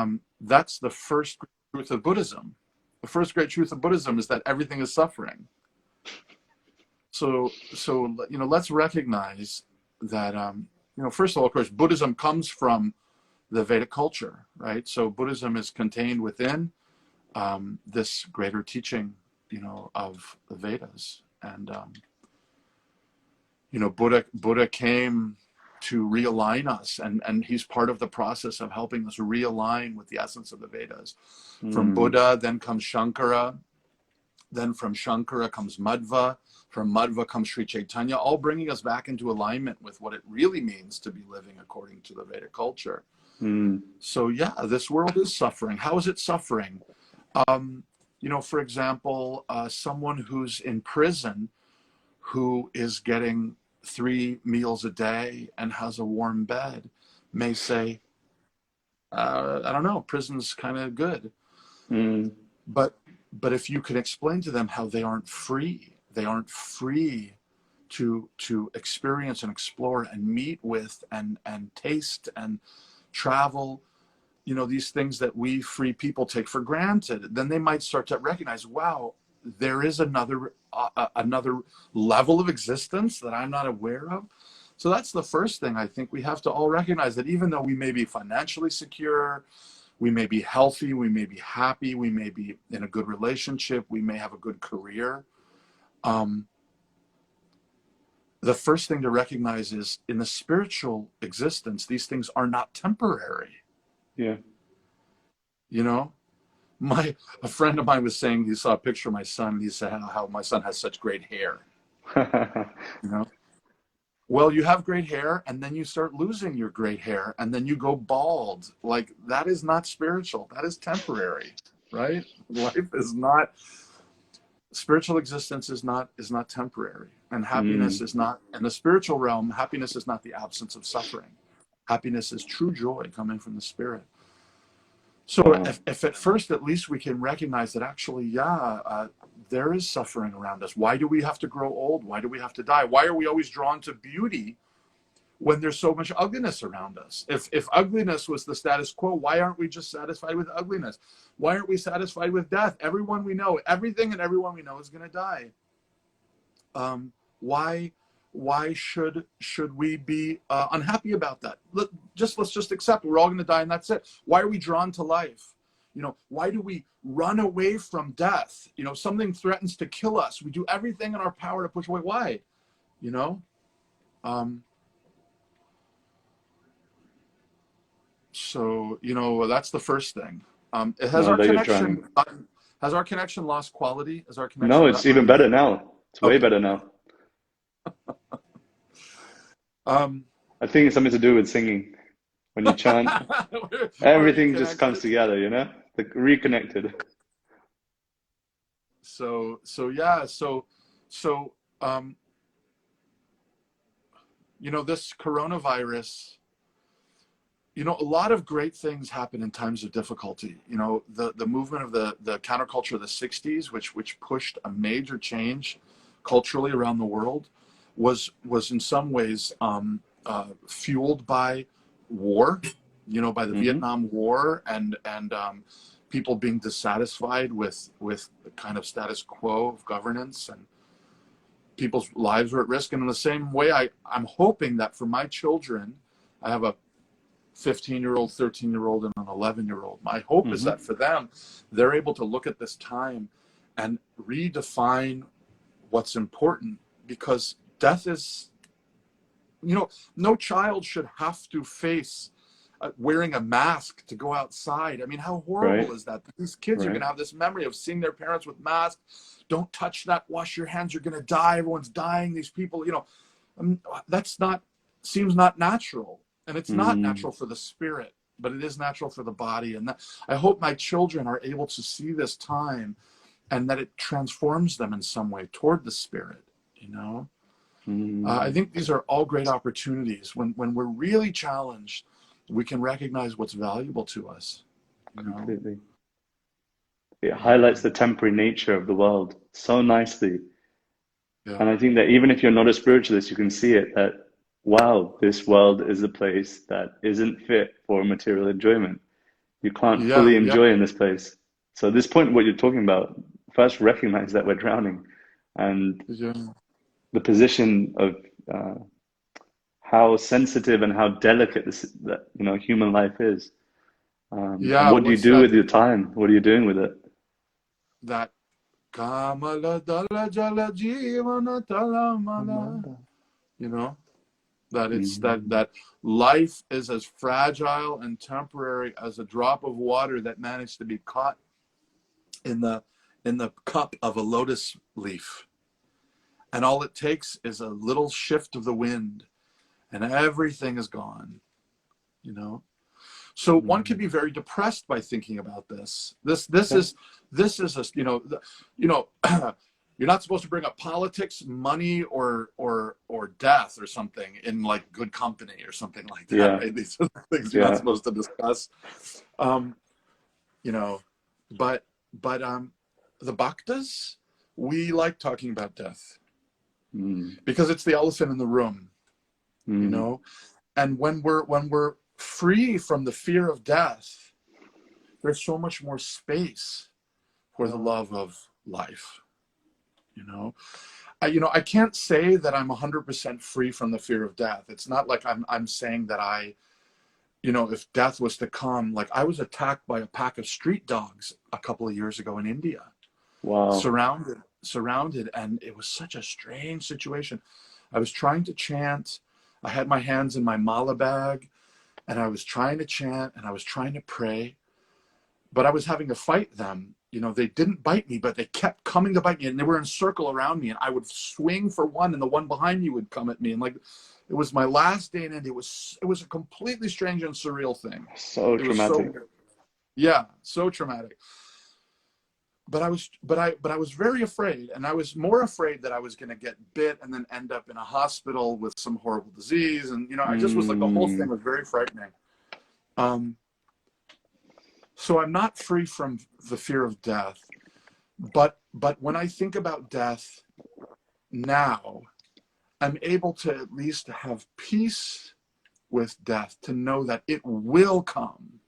that's the first truth of Buddhism. The first great truth of Buddhism is that everything is suffering. So let's recognize that first of all, of course, Buddhism comes from the Vedic culture, right? So Buddhism is contained within this greater teaching, of the Vedas, and Buddha came to realign us, and he's part of the process of helping us realign with the essence of the Vedas. From Mm, Buddha, then comes Shankara, then from Shankara comes Madhva, from Madhva comes Sri Chaitanya, all bringing us back into alignment with what it really means to be living according to the Vedic culture. mm, So yeah, this world is suffering. How is it suffering? For example, someone who's in prison who is getting 3 meals a day and has a warm bed may say, I don't know, prison's kind of good. mm, But if you can explain to them how they aren't free to experience and explore and meet with and taste and travel, these things that we free people take for granted, then they might start to recognize, wow, there is another level of existence that I'm not aware of. So that's the first thing I think we have to all recognize, that even though we may be financially secure, we may be healthy, we may be happy, we may be in a good relationship, we may have a good career. Um, the first thing to recognize is, in the spiritual existence, these things are not temporary. yeah. You know, a friend of mine was saying he saw a picture of my son, and he said how my son has such great hair. You know, well, you have great hair, and then you start losing your great hair, and then you go bald. Like, that is not spiritual. That is temporary, right? Life is not spiritual. Existence is not temporary, and happiness Mm, is not, in the spiritual realm, happiness is not the absence of suffering. Happiness is true joy coming from the spirit. So wow. if at first at least we can recognize that actually, yeah, there is suffering around us. Why do we have to grow old? Why do we have to die? Why are we always drawn to beauty when there's so much ugliness around us? If ugliness was the status quo, why aren't we just satisfied with ugliness? Why aren't we satisfied with death? Everyone we know, everything and everyone we know is going to die. Why should we be unhappy about that? Let's just accept we're all going to die and that's it. Why are we drawn to life? Why do we run away from death? Something threatens to kill us. We do everything in our power to push away. Why? You know. So that's the first thing. It has No, our that you're trying. connection. Has our connection lost quality? Has our No, connection it's gotten even really? better now. It's way Okay. better now. Um, I think it's something to do with singing. When you chant, we're everything just comes reconnected. together, Like reconnected. So yeah, so um, this coronavirus, a lot of great things happen in times of difficulty. The movement of the counterculture of the 60s, which pushed a major change culturally around the world, was in some ways fueled by war, by the Hmm. Vietnam War, and people being dissatisfied with the kind of status quo of governance, and people's lives were at risk. And in the same way, I'm hoping that for my children, I have a 15-year-old, 13-year-old, and an 11-year-old. My hope is Hmm. that for them, they're able to look at this time and redefine what's important, because death is, no child should have to face wearing a mask to go outside. I mean, how horrible Right. is that? These kids are going Right. to have this memory of seeing their parents with masks. Don't touch that. Wash your hands. You're going to die. Everyone's dying. These people, that's not, seems not natural. And it's not Mm. natural for the spirit, but it is natural for the body. And that, I hope my children are able to see this time and that it transforms them in some way toward the spirit, I Mm. think these are all great opportunities. When we're really challenged, we can recognize what's valuable to us. Completely. It Yeah, highlights the temporary nature of the world so nicely. yeah, And I think that even if you're not a spiritualist, you can see it that, wow, this world is a place that isn't fit for material enjoyment. You can't yeah, fully yeah, enjoy in this place. So at this point, what you're talking about, first recognize that we're drowning, and yeah, the position of uh, how sensitive and how delicate that human life is. And yeah. what do you What's do that? with your time? What are you doing with it? That Kamala Dala Jala Jivana Talamala. You know that it's Mm. that life is as fragile and temporary as a drop of water that managed to be caught in the cup of a lotus leaf. And all it takes is a little shift of the wind and everything is gone, you know? So one can Mm. be very depressed by thinking about this. This Yeah. is a, you're not supposed to bring up politics, money, or death or something in like good company or something like that, Yeah. right? These are the things you're not Yeah. supposed to discuss. Um, you know, but the bhaktas, we like talking about death Mm. because it's the elephant in the room, you Mm. know. And when we're free from the fear of death, there's so much more space for the love of life, you know. I can't say that I'm 100% free from the fear of death. It's not like I'm saying that if death was to come, like I was attacked by a pack of street dogs a couple of years ago in India, Wow. surrounded, and it was such a strange situation. I was trying to chant. I had my hands in my mala bag, and I was trying to chant, and I was trying to pray, but I was having to fight them. They didn't bite me, but they kept coming to bite me, and they were in a circle around me, and I would swing for one, and the one behind me would come at me, and like it was my last day in India. It was a completely strange and surreal thing. So It was so, traumatic. yeah, so traumatic. But I was very afraid, and I was more afraid that I was going to get bit and then end up in a hospital with some horrible disease, and I just was like, the whole thing Mm. was very frightening. Um, so I'm not free from the fear of death, but when I think about death now, I'm able to at least have peace with death, to know that it will come,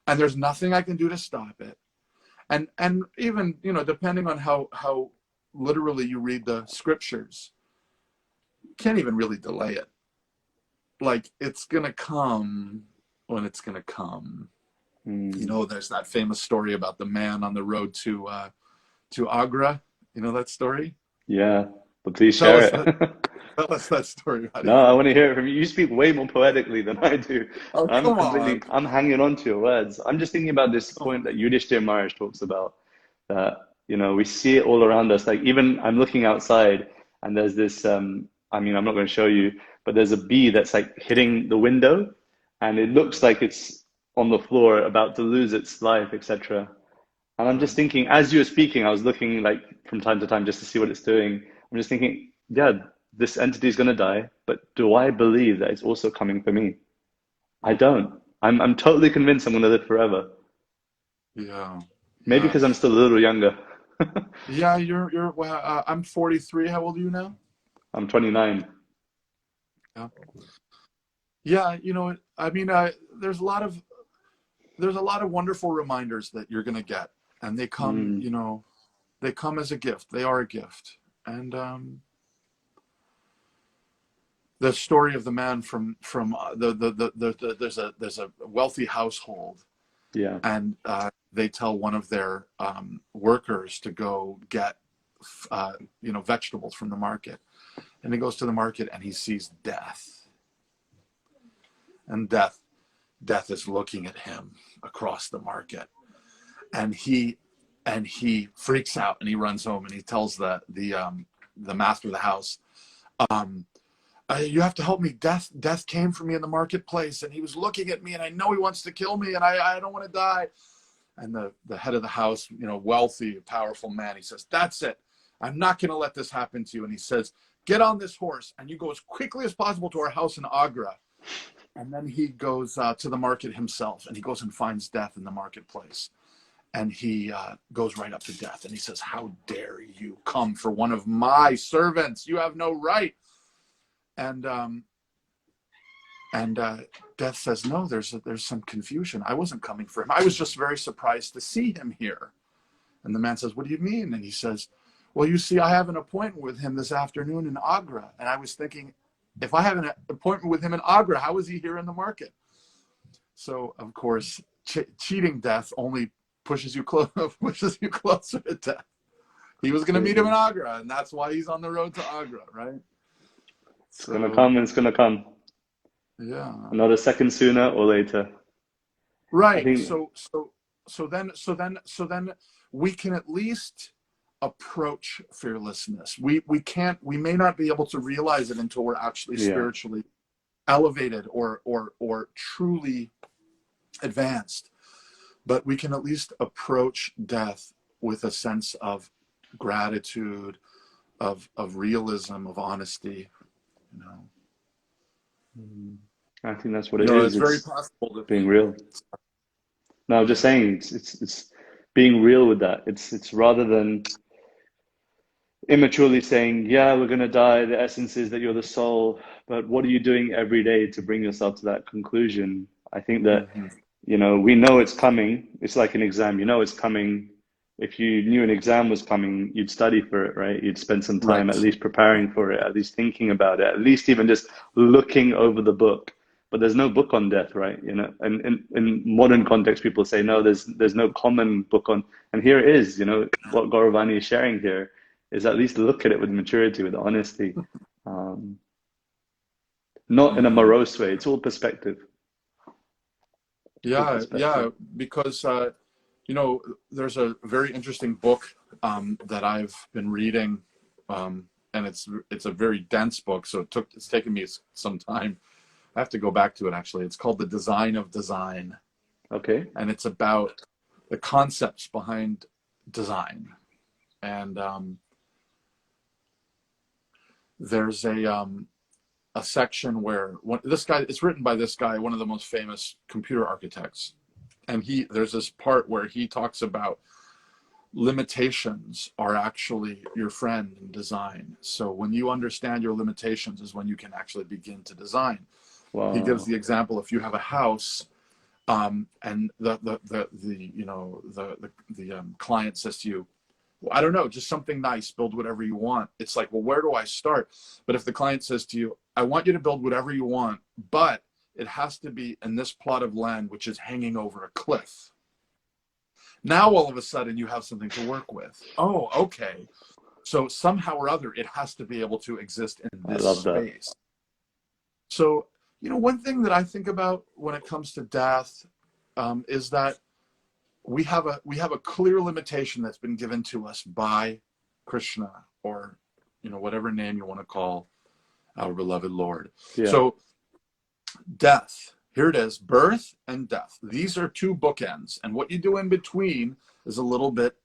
and there's nothing I can do to stop it. And even depending on how literally you read the scriptures, you can't even really delay it. Like, it's gonna come when it's gonna come. Mm. There's that famous story about the man on the road to Agra. You know that story? Yeah. But please Tell share us that. it. Tell us that story, No, I Radhika. want to hear it from you. You speak way more poetically than I do. Oh, come on. I'm hanging on to your words. I'm just thinking about this point that Yudhishthir Maharaj talks about, that, we see it all around us. Like, even I'm looking outside and there's this, I'm not going to show you, but there's a bee that's like hitting the window and it looks like it's on the floor about to lose its life, etc. And I'm just Right. thinking, as you were speaking, I was looking like from time to time just to see what it's doing. I'm just thinking, yeah, this entity is going to die, but do I believe that it's also coming for me? I don't. I'm totally convinced I'm going to live forever. Yeah. Maybe Yeah. because I'm still a little younger. Yeah. You're. Well, I'm 43. How old are you now? I'm 29. Yeah. Yeah. I mean, there's a lot of wonderful reminders that you're gonna get, and they come. Mm, They come as a gift. They are a gift. And the story of the man from there's a wealthy household, yeah. and they tell one of their workers to go get vegetables from the market, and he goes to the market and he sees death, And death is looking at him across the market, and he freaks out, and he runs home, and he tells the master of the house, you have to help me. Death came for me in the marketplace, and he was looking at me, and I know he wants to kill me, and I don't want to die. And the head of the house, wealthy, powerful man, he says, that's it. I'm not going to let this happen to you. And he says, get on this horse, and you go as quickly as possible to our house in Agra. And then he goes to the market himself, and he goes and finds Death in the marketplace. And he goes right up to Death, and he says, how dare you come for one of my servants? You have no right. And Death says, no, there's some confusion. I wasn't coming for him. I was just very surprised to see him here. And the man says, what do you mean? And he says, well, you see, I have an appointment with him this afternoon in Agra. And I was thinking, if I have an appointment with him in Agra, how is he here in the market? So, of course, cheating Death only pushes you closer to Death. He was going to meet him in Agra, and that's why he's on the road to Agra, right? It's going to come, and it's going to come. Yeah. Not a second sooner or later. Right. So then we can at least approach fearlessness. We may not be able to realize it until we're actually spiritually elevated or truly advanced. But we can at least approach death with a sense of gratitude, of realism, of honesty, I think that's what it is. It's very possible to being real. No, I'm just saying it's being real with that. It's rather than immaturely saying, yeah, we're going to die. The essence is that you're the soul. But what are you doing every day to bring yourself to that conclusion? I think that, we know it's coming. It's like an exam. It's coming. If you knew an exam was coming, you'd study for it, right? You'd spend some time at least preparing for it, at least thinking about it, at least even just looking over the book. But there's no book on death, right? And in modern context, people say, no, there's no common book on, and here it is, what Gaura Vani is sharing here is at least look at it with maturity, with honesty, not in a morose way. It's all perspective. Yeah, because, there's a very interesting book that I've been reading, and it's a very dense book, so it's taken me some time. I have to go back to it, actually. It's called The Design of Design. Okay. And it's about the concepts behind design. And there's a section where it's written by this guy, one of the most famous computer architects. And there's this part where he talks about limitations are actually your friend in design. So when you understand your limitations is when you can actually begin to design. Wow. He gives the example, if you have a house, and the client says to you, well, I don't know, just something nice, build whatever you want. It's like, well, where do I start? But if the client says to you, I want you to build whatever you want, but it has to be in this plot of land which is hanging over a cliff. Now all of a sudden you have something to work with. Oh, okay. So somehow or other it has to be able to exist in this space. So one thing that I think about when it comes to death is that we have a clear limitation that's been given to us by Krishna, or whatever name you want to call our beloved Lord. Yeah. So death, here it is, birth and death. These are two bookends, and what you do in between is a little bit,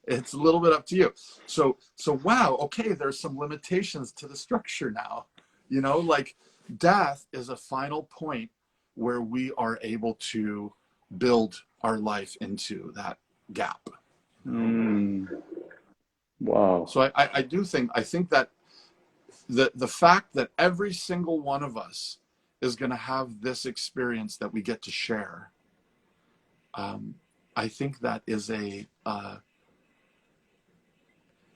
it's a little bit up to you. So wow, okay, there's some limitations to the structure now. Like death is a final point where we are able to build our life into that gap. Wow. So I think that the fact that every single one of us is going to have this experience that we get to share, I think that is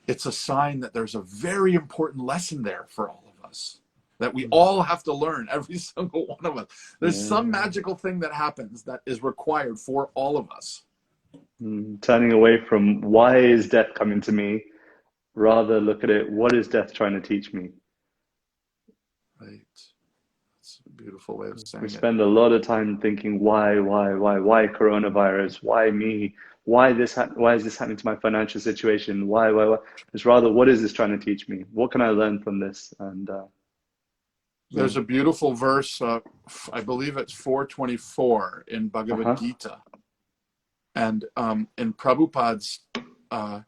it's a sign that there's a very important lesson there for all of us, that we all have to learn, every single one of us. There's some magical thing that happens that is required for all of us. Turning away from why is death coming to me, rather look at it, what is death trying to teach me? Right. Beautiful way of We saying it. spend a lot of time thinking, why coronavirus? Why me? Why why is this happening to my financial situation? Why? It's rather, what is this trying to teach me? What can I learn from this? And yeah. There's a beautiful verse, I believe it's 424 in Bhagavad Uh-huh. Gita. And in uh,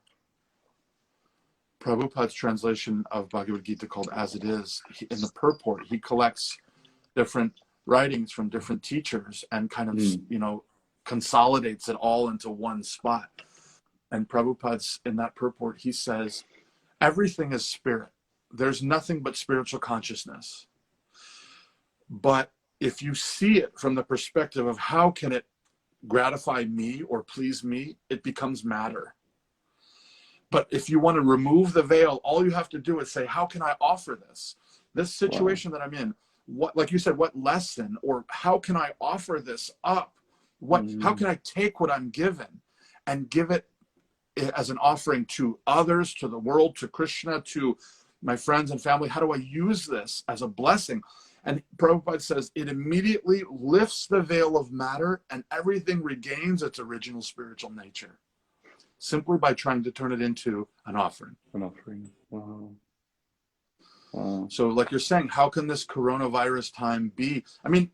Prabhupada's translation of Bhagavad Gita called As It Is, in the purport, he collects different writings from different teachers and kind of, consolidates it all into one spot. And Prabhupada's, in that purport, he says, everything is spirit. There's nothing but spiritual consciousness. But if you see it from the perspective of how can it gratify me or please me, it becomes matter. But if you want to remove the veil, all you have to do is say, how can I offer this situation that I'm in? What, like you said, what lesson, or how can I offer this up? How can I take what I'm given and give it as an offering to others, to the world, to Krishna, to my friends and family? How do I use this as a blessing? And Prabhupada says it immediately lifts the veil of matter and everything regains its original spiritual nature, simply by trying to turn it into an offering. An offering. Wow. Wow. So like you're saying, how can this coronavirus time be? I mean,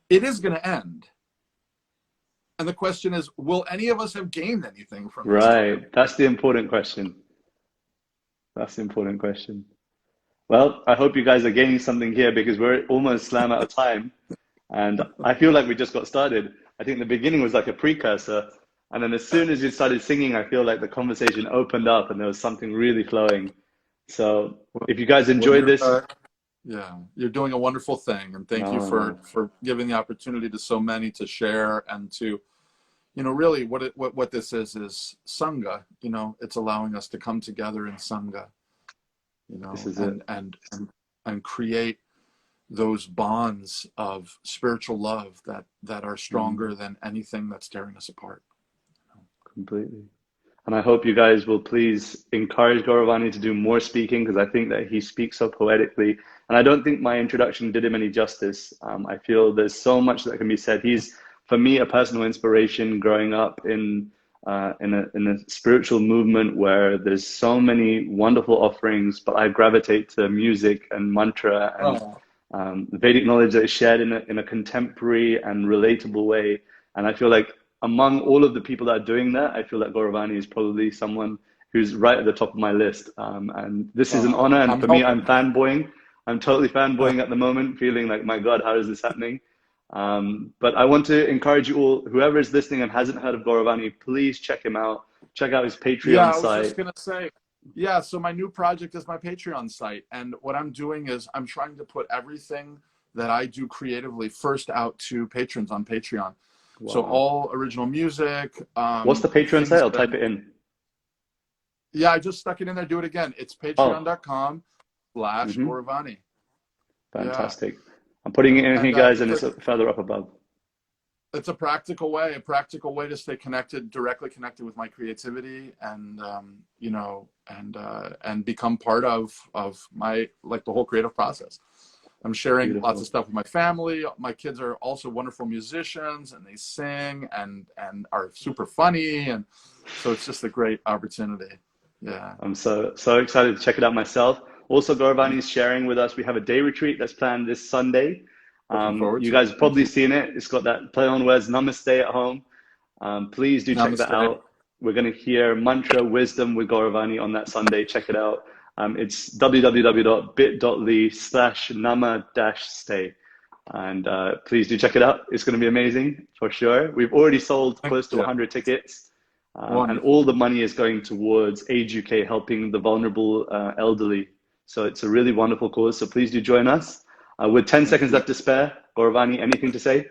it is going to end. And the question is, will any of us have gained anything from this Right. time? That's the important question. That's the important question. Well, I hope you guys are gaining something here because we're almost slam out of time. And I feel like we just got started. I think the beginning was like a precursor. And then as soon as you started singing, I feel like the conversation opened up and there was something really flowing. So if you guys enjoyed this, yeah, you're doing a wonderful thing. And thank you for giving the opportunity to so many to share and to, really what this is Sangha. It's allowing us to come together in Sangha, this is it. and create those bonds of spiritual love that are stronger than anything that's tearing us apart. Completely. And I hope you guys will please encourage Gaura Vani to do more speaking because I think that he speaks so poetically. And I don't think my introduction did him any justice. I feel there's so much that can be said. He's, for me, a personal inspiration growing up in a spiritual movement where there's so many wonderful offerings, but I gravitate to music and mantra and the Vedic knowledge that is shared in a contemporary and relatable way. And I feel like among all of the people that are doing that, I feel that Gaura Vani is probably someone who's right at the top of my list. And this is an honor. And for me, I'm fanboying. I'm totally fanboying at the moment, feeling like, my God, how is this happening? But I want to encourage you all, whoever is listening and hasn't heard of Gaura Vani, please check him out. Check out his Patreon site. I was just going to say, so my new project is my Patreon site. And what I'm doing is I'm trying to put everything that I do creatively first out to patrons on Patreon. Wow. So all original music. What's the Patreon site? I'll type it in. Yeah, I just stuck it in there. Do it again. It's patreon.com/Gaura Vani. Fantastic. Yeah. I'm putting it in here, guys, and it's further up above. It's a practical way to stay directly connected with my creativity and, and become part of my, like, the whole creative process. I'm sharing lots of stuff with my family. My kids are also wonderful musicians and they sing and are super funny. And so it's just a great opportunity. Yeah. I'm so excited to check it out myself. Also, Gaura Vani is sharing with us. We have a day retreat that's planned this Sunday. You guys have probably seen it. It's got that play on words, namaste at home. Please do check that out. We're going to hear mantra wisdom with Gaura Vani on that Sunday. Check it out. It's www.bit.ly/nama-stay. And please do check it out. It's going to be amazing for sure. We've already sold close to 100 tickets. And all the money is going towards Age UK, helping the vulnerable elderly. So it's a really wonderful cause. So please do join us. With 10 seconds left to spare, Gaura Vani, anything to say?